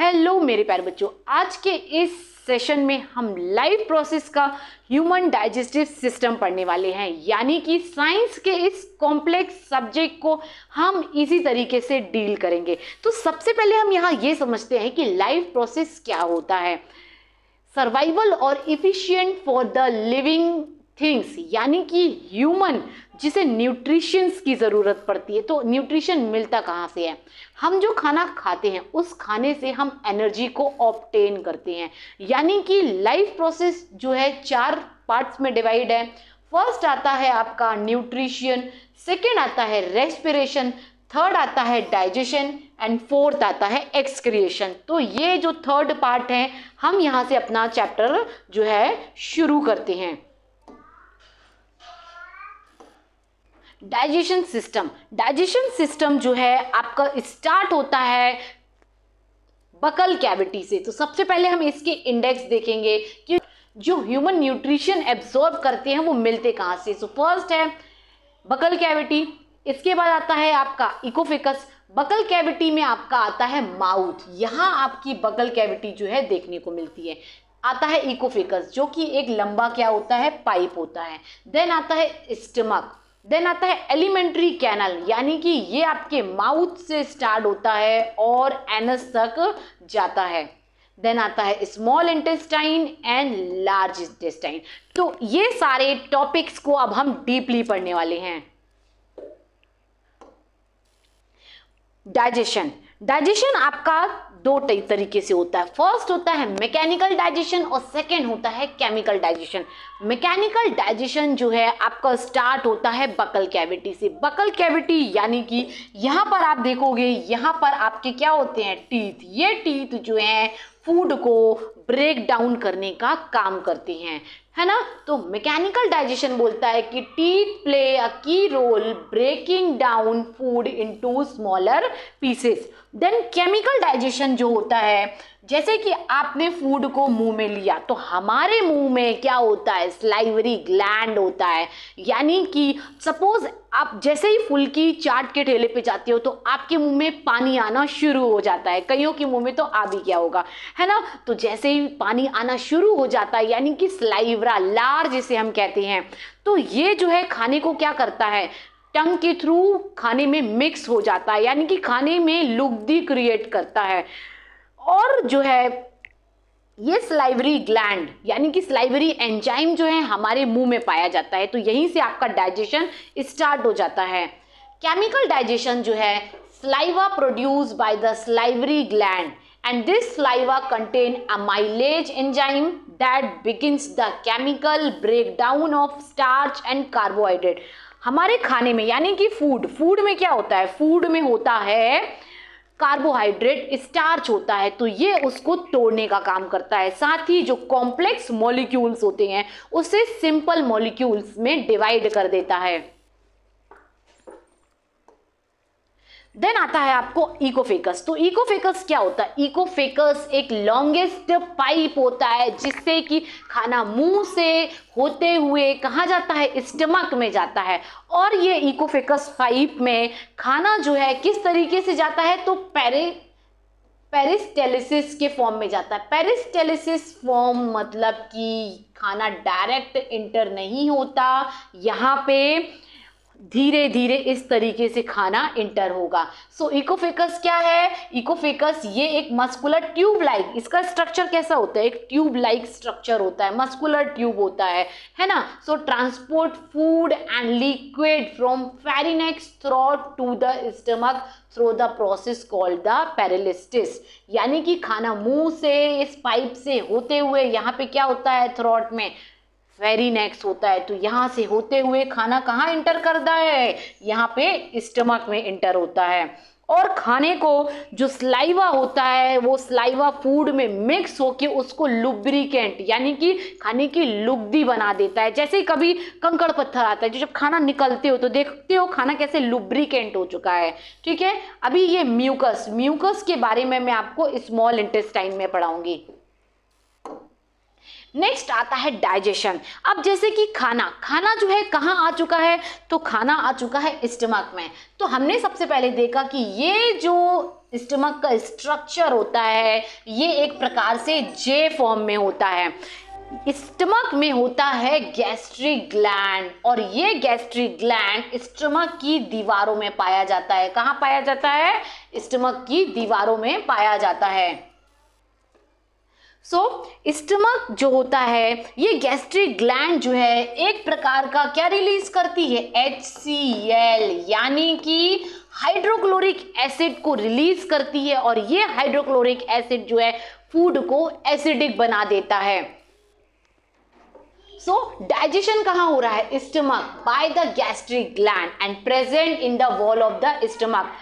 Hello मेरे प्यारे बच्चों, आज के इस सेशन में हम लाइफ प्रोसेस का ह्यूमन डाइजेस्टिव सिस्टम पढ़ने वाले हैं। यानी कि साइंस के इस कॉम्प्लेक्स सब्जेक्ट को हम इसी तरीके से डील करेंगे। तो सबसे पहले हम यहाँ ये समझते हैं कि लाइफ प्रोसेस क्या होता है। सर्वाइवल और efficient for the living things, यानी कि ह्यूमन जिसे न्यूट्रिशंस की ज़रूरत पड़ती है। तो न्यूट्रिशन मिलता कहाँ से है? हम जो खाना खाते हैं उस खाने से हम एनर्जी को ऑब्टेन करते हैं। यानी कि लाइफ प्रोसेस जो है 4 पार्ट्स में डिवाइड है। फर्स्ट आता है आपका न्यूट्रिशन, सेकेंड आता है रेस्पिरेशन, थर्ड आता है डाइजेशन एंड फोर्थ आता है एक्सक्रिएशन। तो ये जो थर्ड पार्ट है, हम यहाँ से अपना चैप्टर जो है शुरू करते हैं। डाइजेशन सिस्टम जो है आपका स्टार्ट होता है बकल कैविटी से। तो सबसे पहले हम इसके इंडेक्स देखेंगे कि जो ह्यूमन न्यूट्रिशन एब्जॉर्ब करते हैं वो मिलते कहाँ से। सो फर्स्ट है बकल कैविटी, इसके बाद आता है आपका इकोफेकस। बकल कैविटी में आपका आता है माउथ, यहाँ आपकी बकल कैविटी जो है देखने को मिलती है। आता है इकोफेकस जो कि एक लंबा क्या होता है, पाइप होता है। देन आता है स्टमक, देन आता है एलिमेंट्री कैनल, यानी कि ये आपके माउथ से स्टार्ट होता है और एनस तक जाता है। देन आता है small intestine and large intestine. तो ये सारे टॉपिक्स को अब हम डीपली पढ़ने वाले हैं। डाइजेशन आपका 2 तरीके से होता है। फर्स्ट होता है मैकेनिकल डाइजेशन और सेकंड होता है केमिकल डाइजेशन। मैकेनिकल डाइजेशन जो है आपका स्टार्ट होता है बकल कैविटी से। बकल कैविटी यानी कि यहाँ पर आप देखोगे, यहाँ पर आपके क्या होते हैं, टीथ। ये टीथ जो हैं फूड को ब्रेक डाउन करने का काम करते हैं, है ना। तो मैकेनिकल डाइजेशन बोलता है कि teeth play a key role breaking down food into smaller pieces. Then chemical digestion जो होता है, जैसे कि आपने फूड को मुंह में लिया तो हमारे मुंह में क्या होता है, स्लाइवरी ग्लैंड होता है। यानी कि सपोज आप जैसे ही फुल्की चाट के ठेले पे जाते हो तो आपके मुंह में पानी आना शुरू हो जाता है। कईयों के मुंह में तो आ भी क्या होगा, है ना। तो जैसे ही पानी आना शुरू हो जाता है, यानी कि स्लाइवरा लार जिसे हम कहते हैं, तो ये जो है खाने को क्या करता है, टंग के थ्रू खाने में मिक्स हो जाता है, यानी कि खाने में लुगदी क्रिएट करता है। और जो है ये स्लाइवरी ग्लैंड यानी कि स्लाइवरी एंजाइम जो है हमारे मुंह में पाया जाता है। तो यहीं से आपका डाइजेशन स्टार्ट हो जाता है। केमिकल डाइजेशन जो है, saliva produced by the salivary gland and this saliva contain amylase enzyme that begins the chemical breakdown of starch and carbohydrate। हमारे खाने में यानी कि फूड में क्या होता है, फूड में होता है कार्बोहाइड्रेट, स्टार्च होता है। तो ये उसको तोड़ने का काम करता है। साथ ही जो कॉम्प्लेक्स मॉलिक्यूल्स होते हैं उसे सिंपल मॉलिक्यूल्स में डिवाइड कर देता है। देन आता है आपको इकोफेकस। तो इकोफेकस क्या होता है? इकोफेकस एक लॉन्गेस्ट पाइप होता है जिससे कि खाना मुंह से होते हुए कहाँ जाता है, स्टमक में जाता है। और ये इकोफेकस पाइप में खाना जो है किस तरीके से जाता है, तो पेरिस्टेलिसिस के फॉर्म में जाता है। पेरिस्टेलिसिस फॉर्म मतलब कि खाना डायरेक्ट इंटर नहीं होता, यहाँ पे धीरे धीरे इस तरीके से खाना इंटर होगा। सो इकोफेकस क्या है? इकोफेकस ये एक मस्कुलर ट्यूब लाइक, इसका स्ट्रक्चर कैसा होता है, एक ट्यूब लाइक स्ट्रक्चर होता है, मस्कुलर ट्यूब होता है ना। So transport food and liquid from pharynx throat to the stomach through the process called the peristalsis. यानी कि खाना मुंह से इस पाइप से होते हुए यहाँ पे क्या होता है, थ्रोट में फेरिनेक्स होता है। तो यहाँ से होते हुए खाना कहाँ इंटर करता है, यहाँ पे स्टमक में इंटर होता है। और खाने को जो स्लाइवा होता है वो स्लाइवा फूड में मिक्स होके उसको लुब्रिकेंट यानी कि खाने की लुगदी बना देता है। जैसे कभी कंकड़ पत्थर आता है, जो जब खाना निकलते हो तो देखते हो खाना कैसे लुब्रिकेंट हो चुका है, ठीक है। अभी ये म्यूकस के बारे में मैं आपको स्मॉल इंटेस्टाइन में पढ़ाऊंगी। नेक्स्ट आता है डाइजेशन। अब जैसे कि खाना जो है कहाँ आ चुका है, तो खाना आ चुका है स्टमक में। तो हमने सबसे पहले देखा कि ये जो स्टमक का स्ट्रक्चर होता है ये एक प्रकार से जे फॉर्म में होता है। स्टमक में होता है गैस्ट्रिक ग्लैंड और ये गैस्ट्रिक ग्लैंड स्टमक की दीवारों में पाया जाता है। कहाँ पाया जाता है? स्टमक की दीवारों में पाया जाता है। स्टमक जो होता है ये गैस्ट्रिक ग्लैंड जो है एक प्रकार का क्या रिलीज करती है? HCl यानी कि हाइड्रोक्लोरिक एसिड को रिलीज करती है और ये हाइड्रोक्लोरिक एसिड जो है फूड को एसिडिक बना देता है। डाइजेशन कहाँ हो रहा है? Stomach by the gastric gland and present in the wall of the stomach.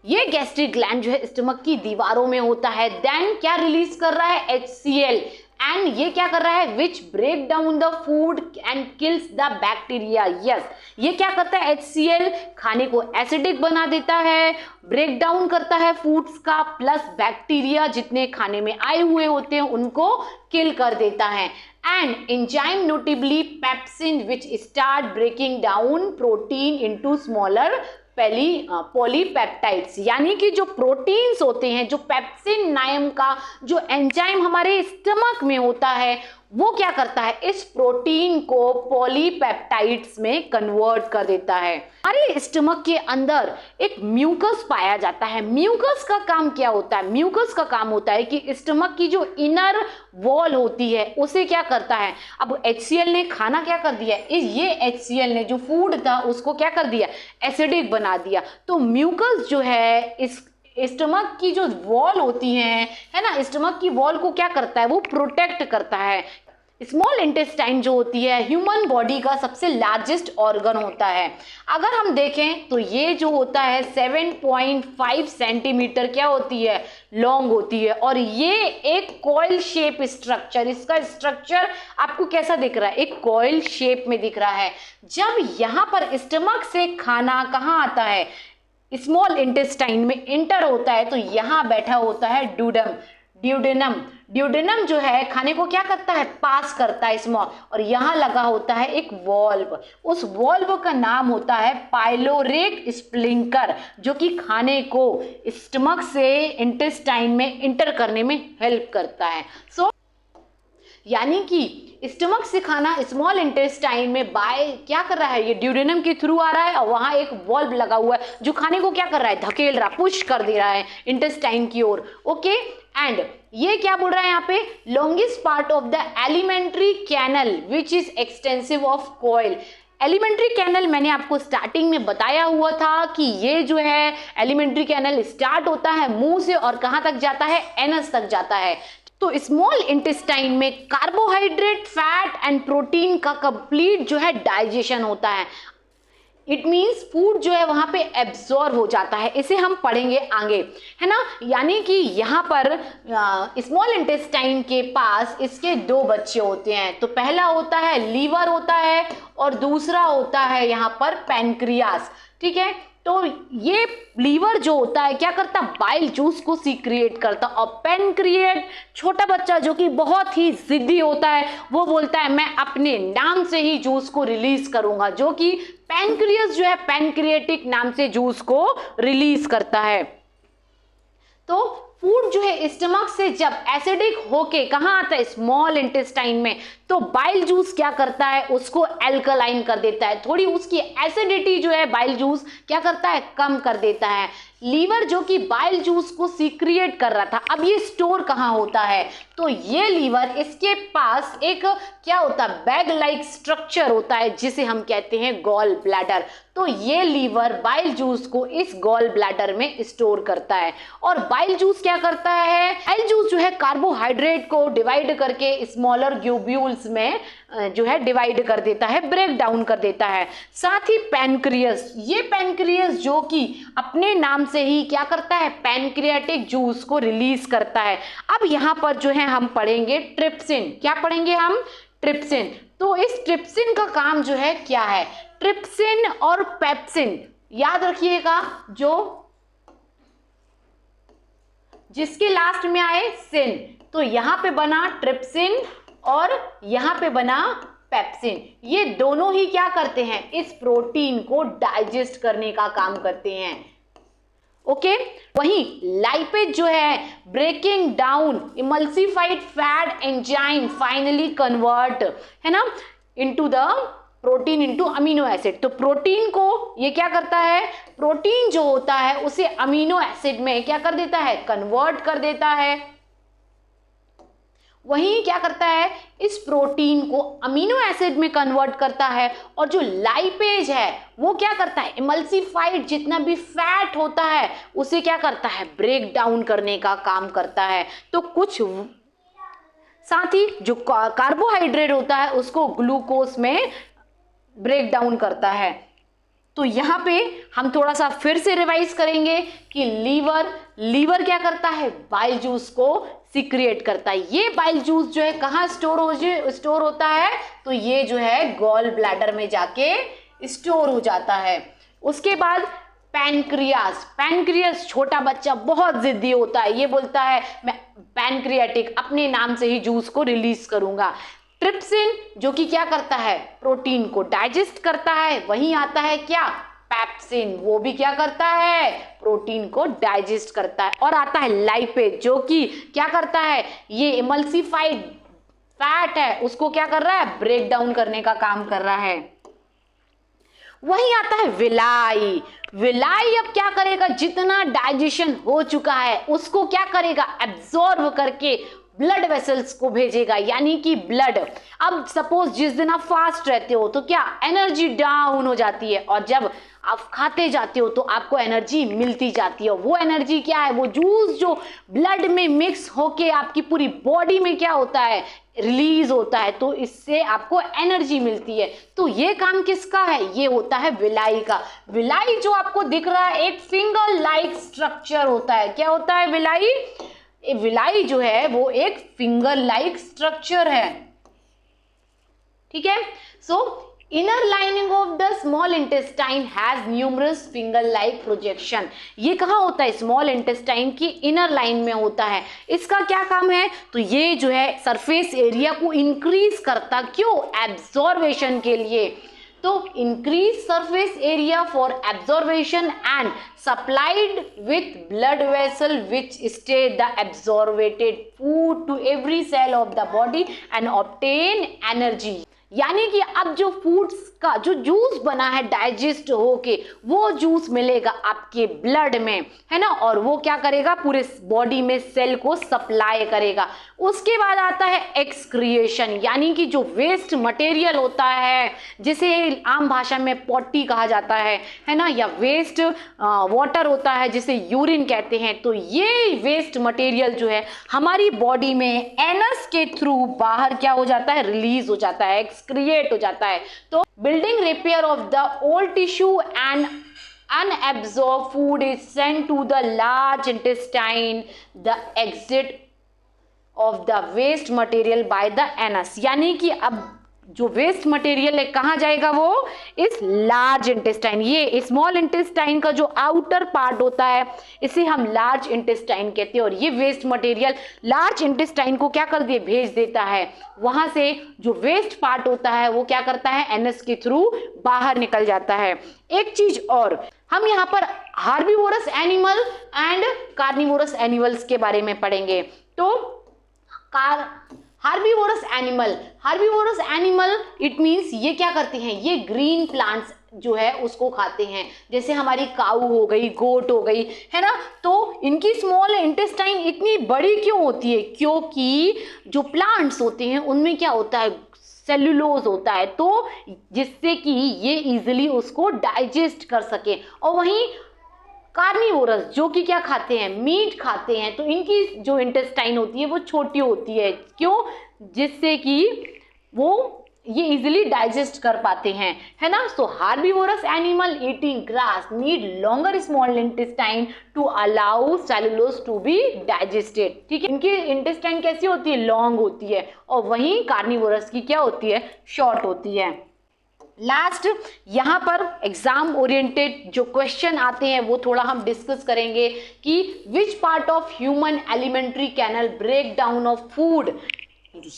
ये गैस्ट्रिक ग्लैंड जो है स्टमक की दीवारों में होता है। देन क्या रिलीज कर रहा है? HCl एंड ये क्या कर रहा है? Which break down the food and kills the bacteria. Yes, ये क्या करता है? HCl खाने को एसिडिक बना देता है, ब्रेक डाउन करता है फूड्स का, प्लस बैक्टीरिया जितने खाने में आए हुए होते हैं उनको किल कर देता है। And enzyme notably pepsin which start breaking down protein into smaller polypeptides, यानी कि जो प्रोटीन्स होते हैं, जो पेप्सिन नाम का जो एंजाइम हमारे स्टमक में होता है वो क्या करता है? इस प्रोटीन को पॉलीपेप्टाइड्स में कन्वर्ट कर देता है। हमारे स्टमक के अंदर एक म्यूकस पाया जाता है। म्यूकस का काम क्या होता है? म्यूकस का काम होता है कि स्टमक की जो इनर वॉल होती है उसे क्या करता है? अब HCl ने खाना क्या कर दिया? ये HCl ने जो फूड था उसको क्या कर दिया? एसिडिक बना दिया। तो म्यूकस जो है इस स्टमक की जो वॉल होती है ना, स्टमक की वॉल को क्या करता है? वो प्रोटेक्ट करता है। स्मॉल इंटेस्टाइन जो होती है ह्यूमन बॉडी का सबसे लार्जेस्ट ऑर्गन होता है। अगर हम देखें तो ये जो होता है 7.5 सेंटीमीटर क्या होती है? लॉन्ग होती है और ये एक कॉइल शेप स्ट्रक्चर, इसका स्ट्रक्चर आपको कैसा दिख रहा है? एक कॉइल शेप में दिख रहा है। जब यहाँ पर स्टमक से खाना कहाँ आता है? स्मॉल इंटेस्टाइन में इंटर होता है तो यहाँ बैठा होता है ड्यूडेनम। ड्यूडेनम जो है खाने को क्या करता है? पास करता है स्मॉल, और यहाँ लगा होता है एक वॉल्व। उस वॉल्व का नाम होता है पाइलोरिक स्प्लिंकर, जो कि खाने को स्टमक से इंटेस्टाइन में इंटर करने में हेल्प करता है। यानी कि स्टमक से खाना स्मॉल इंटेस्टाइन में बाय क्या कर रहा है? ये ड्यूडेनम के थ्रू आ रहा है और वहां एक वॉल्व लगा हुआ है जो खाने को क्या कर रहा है? धकेल रहा, पुश कर दे रहा है इंटेस्टाइन की ओर। ओके, एंड ये क्या बोल रहा है यहाँ पे? Longest part of the alimentary canal which is extensive of coil. Alimentary canal मैंने आपको स्टार्टिंग में बताया हुआ था कि ये जो है एलिमेंट्री कैनल स्टार्ट होता है मुंह से और कहाँ तक जाता है? एनस तक जाता है। तो स्मॉल इंटेस्टाइन में कार्बोहाइड्रेट, फैट एंड प्रोटीन का कंप्लीट जो है डाइजेशन होता है। इट मीन्स फूड जो है वहां पे एब्जॉर्ब हो जाता है। इसे हम पढ़ेंगे आगे, है ना। यानी कि यहाँ पर स्मॉल इंटेस्टाइन के पास इसके दो बच्चे होते हैं। तो पहला होता है लीवर होता है और दूसरा होता है यहाँ पर पैनक्रियास। ठीक है, तो ये लीवर जो होता है क्या करता? बाइल जूस को सीक्रिएट करता। और पैनक्रिएट छोटा बच्चा जो कि बहुत ही जिद्दी होता है वो बोलता है मैं अपने नाम से ही जूस को रिलीज करूंगा, जो कि पैनक्रियास जो है पैनक्रिएटिक नाम से जूस को रिलीज करता है। तो फूड जो है स्टमक से जब एसिडिक होके कहाँ आता है? स्मॉल इंटेस्टाइन में। तो बाइल जूस क्या करता है? उसको अल्कलाइन कर देता है, थोड़ी उसकी एसिडिटी जो है बाइल जूस क्या करता है? कम कर देता है। लीवर जो कि बाइल जूस को सीक्रिएट कर रहा था, अब ये स्टोर कहाँ होता है? तो ये लीवर, इसके पास एक क्या होता है? बैग लाइक स्ट्रक्चर होता है जिसे हम कहते हैं गॉल ब्लैडर। तो ये लीवर बाइल जूस को इस गॉल ब्लैडर में स्टोर करता है। और बाइल जूस क्या करता है? बाइल जूस जो है कार्बोहाइड्रेट को डिवाइड करके स्मॉलर ग्लोब्यूल्स में जो है डिवाइड कर देता है, ब्रेक डाउन कर देता है। साथ ही पैनक्रियास, ये पैनक्रियास जो कि अपने नाम से ही क्या करता है? पैनक्रियाटिक जूस को रिलीज करता है। अब यहाँ पर जो है हम पढ़ेंगे ट्रिप्सिन। क्या पढ़ेंगे हम? ट्रिप्सिन। तो इस ट्रिप्सिन का काम जो है क्या है? ट्रिप्सिन और पेप्सिन याद रखिएगा, जो जिसके लास्ट में आए सिन, तो यहां पे बना ट्रिप्सिन और यहां पे बना पेप्सिन। ये दोनों ही क्या करते हैं? इस प्रोटीन को डाइजेस्ट करने का काम करते हैं। ओके वहीं लाइपेज जो है breaking down emulsified fat enzyme finally convert है ना into the protein into amino acid. तो प्रोटीन को ये क्या करता है, प्रोटीन जो होता है उसे अमीनो एसिड में क्या कर देता है, कन्वर्ट कर देता है। वहीं क्या करता है, इस प्रोटीन को अमीनो एसिड में कन्वर्ट करता है। और जो लाइपेज है वो क्या करता है, इमल्सिफाइड जितना भी फैट होता है उसे क्या करता है, ब्रेक डाउन करने का काम करता है। तो कुछ साथ ही जो कार्बोहाइड्रेट होता है उसको ग्लूकोज में ब्रेक डाउन करता है। तो यहाँ पे हम थोड़ा सा फिर से रिवाइज करेंगे कि लीवर क्या करता है, बाइल जूस को सीक्रिएट करता है। ये बाइल जूस जो है कहाँ स्टोर होता है, तो ये जो है गॉल ब्लैडर में जाके स्टोर हो जाता है। उसके बाद पैनक्रियास छोटा बच्चा बहुत जिद्दी होता है, ये बोलता है मैं पैनक्रियाटिक अपने नाम से ही जूस को रिलीज करूंगा। ट्रिप्सिन जो कि क्या करता है, प्रोटीन को डाइजेस्ट करता है। वहीं आता है क्या, पेप्सिन, वो भी क्या करता है, प्रोटीन को डाइजेस्ट करता है। और आता है लाइपेज जो कि क्या करता है, ये इमल्सिफाइड फैट है उसको क्या कर रहा है, ब्रेक डाउन करने का काम कर रहा है। वहीं आता है विलाई अब क्या करेगा, जितना डाइजेशन हो चुका है उसको क्या करेगा, एब्जॉर्ब करके ब्लड वेसल्स को भेजेगा, यानी कि ब्लड। अब सपोज जिस दिन आप फास्ट रहते हो तो क्या एनर्जी डाउन हो जाती है, और जब आप खाते जाते हो तो आपको एनर्जी मिलती जाती है। वो एनर्जी क्या है, वो जूस जो ब्लड में मिक्स होके आपकी पूरी बॉडी में क्या होता है, रिलीज होता है, तो इससे आपको एनर्जी मिलती है। तो ये काम किसका है, ये होता है विलाई का। विलाई जो आपको दिख रहा है एक फिंगर लाइक स्ट्रक्चर होता है। क्या होता है विलाई, विलाई जो है वो एक फिंगर लाइक स्ट्रक्चर है, ठीक है। सो inner lining of the small intestine has numerous finger like projection. ये कहाँ होता है, स्मॉल इंटेस्टाइन की इनर लाइन में होता है। इसका क्या काम है, तो ये जो है सरफेस एरिया को इंक्रीज करता, क्यों, एब्जॉर्वेशन के लिए। तो increase surface area for absorption and supplied with blood vessel which stay the absorbed food to every cell of the body and obtain energy. यानी कि अब जो फूड्स का जो जूस बना है डाइजेस्ट होके वो जूस मिलेगा आपके ब्लड में, है ना, और वो क्या करेगा, पूरे बॉडी में सेल को सप्लाई करेगा। उसके बाद आता है एक्सक्रिएशन, यानी कि जो वेस्ट मटेरियल होता है जिसे आम भाषा में पॉटी कहा जाता है ना, या वेस्ट वाटर होता है जिसे यूरिन कहते हैं। तो ये वेस्ट मटेरियल जो है हमारी बॉडी में एनस के थ्रू बाहर क्या हो जाता है, रिलीज हो जाता है, एक्सक्रिएट हो जाता है। तो building repair of the old tissue and unabsorbed food is sent to the large intestine, the exit of the waste material by the anus। यानी कि अब जो वेस्ट मटेरियल है कहाँ जाएगा, वो इस लार्ज इंटेस्टाइन, ये स्मॉल इंटेस्टाइन का जो आउटर पार्ट होता है इसे हम लार्ज इंटेस्टाइन कहते हैं। और ये वेस्ट मटेरियल लार्ज इंटेस्टाइन को क्या कर दिए, भेज देता है। वहां से जो वेस्ट पार्ट होता है वो क्या करता है, एनस के थ्रू बाहर निकल जाता है। एक चीज और, हम यहाँ पर herbivores animal and carnivorous animals के बारे में पढ़ेंगे। तो हार्बीवोरस एनिमल इट मीन्स ये क्या करते हैं, ये ग्रीन प्लांट्स जो है उसको खाते हैं, जैसे हमारी काऊ हो गई, गोट हो गई, है ना। तो इनकी स्मॉल इंटेस्टाइन इतनी बड़ी क्यों होती है, क्योंकि जो प्लांट्स होते हैं उनमें क्या होता है, सेल्यूलोज होता है, तो जिससे कि ये इजीली उसको डाइजेस्ट कर सके। और वहीं कार्निवोरस जो कि क्या खाते हैं, मीट खाते हैं, तो इनकी जो इंटेस्टाइन होती है वो छोटी होती है, क्यों, जिससे कि वो ये इजीली डाइजेस्ट कर पाते हैं, है ना। So herbivorous animal eating grass need longer small intestine to allow cellulose to be digested, ठीक है। इनकी इंटेस्टाइन कैसी होती है, लॉन्ग होती है, और वहीं कार्निवोरस की क्या होती है, शॉर्ट होती है। लास्ट यहाँ पर एग्जाम ओरिएंटेड जो क्वेश्चन आते हैं वो थोड़ा हम डिस्कस करेंगे कि which part of human alimentary canal break down of food.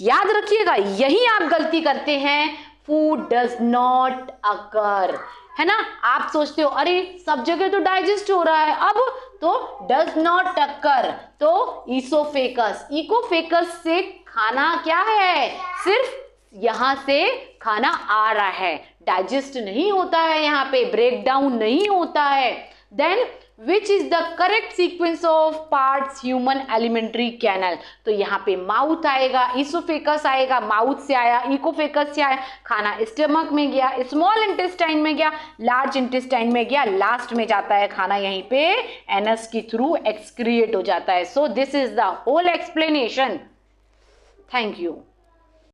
याद रखिएगा, यही आप गलती करते हैं, फूड डज नॉट अकर, है ना। आप सोचते हो अरे सब जगह तो डाइजेस्ट हो रहा है, अब तो डज नॉट अकर, तो ईसोफेकस, इकोफेकस से खाना क्या है, सिर्फ यहां से खाना आ रहा है, डाइजेस्ट नहीं होता है, यहाँ पे ब्रेक डाउन नहीं होता है। Then which is the correct sequence of parts human alimentary canal, तो यहाँ पे माउथ आएगा, ईसोफेकस आएगा, माउथ से आया, इकोफेकस से आया, खाना स्टमक में गया, स्मॉल इंटेस्टाइन में गया, लार्ज इंटेस्टाइन में गया, लास्ट में जाता है खाना यहीं पे एनस के थ्रू एक्सक्रिएट हो जाता है। So this is the whole explanation. Thank you.